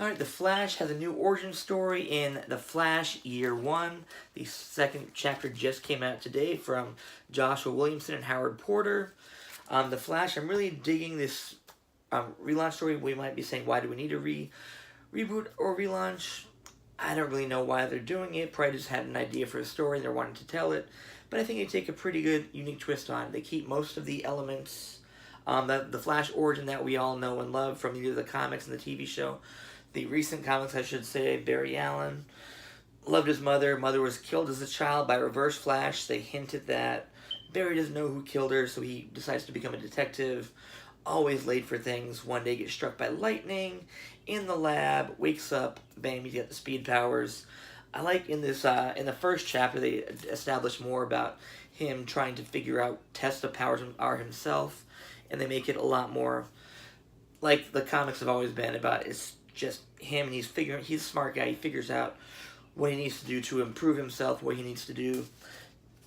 Alright, The Flash has a new origin story in The Flash Year 1. The second chapter just came out today from Joshua Williamson and Howard Porter. The Flash, I'm really digging this relaunch story. We might be saying, why do we need a reboot or relaunch? I don't really know why they're doing it. Probably just had an idea for a story and they're wanting to tell it. But I think they take a pretty good, unique twist on it. They keep most of the elements, the Flash origin that we all know and love from either the comics and the TV show. The recent comics, I should say. Barry Allen loved his mother. Mother was killed as a child by Reverse Flash. They hinted that Barry doesn't know who killed her, so he decides to become a detective. Always late for things. One day gets struck by lightning in the lab, wakes up, bam, he's got the speed powers. I like in this, in the first chapter, they establish more about him trying to figure out, test the powers are himself, and they make it a lot more like the comics have always been about. It's just him, and he's a smart guy. He figures out what he needs to do to improve himself, what he needs to do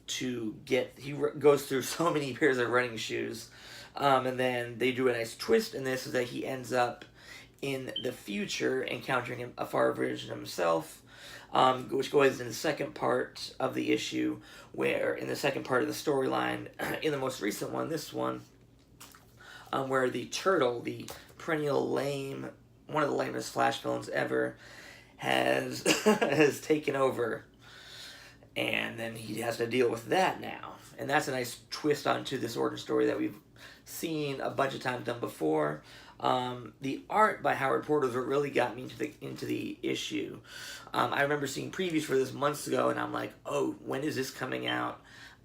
to get, he goes through so many pairs of running shoes. And then they do a nice twist in this, is that he ends up in the future encountering a far version of himself, which goes in the second part of the issue, where in the second part of the storyline, in the most recent one, this one, where the Turtle, the perennial lame, one of the lamest Flash villains ever, has has taken over, and then he has to deal with that now. And that's a nice twist onto this origin story that we've seen a bunch of times done before. The art by Howard Porter is what really got me into the issue. I remember seeing previews for this months ago, and I'm like, oh, when is this coming out?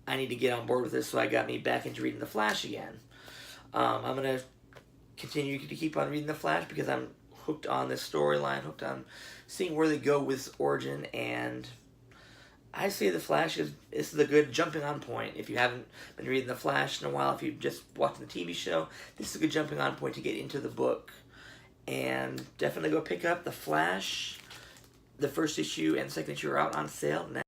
I need to get on board with this, so I got me back into reading The Flash again. I'm going to continue to keep on reading The Flash because I'm hooked on this storyline, hooked on seeing where they go with this origin, and I say The Flash is the good jumping on point. If you haven't been reading The Flash in a while, if you've just watched the TV show, this is a good jumping on point to get into the book. And definitely go pick up The Flash. The first issue and second issue are out on sale now.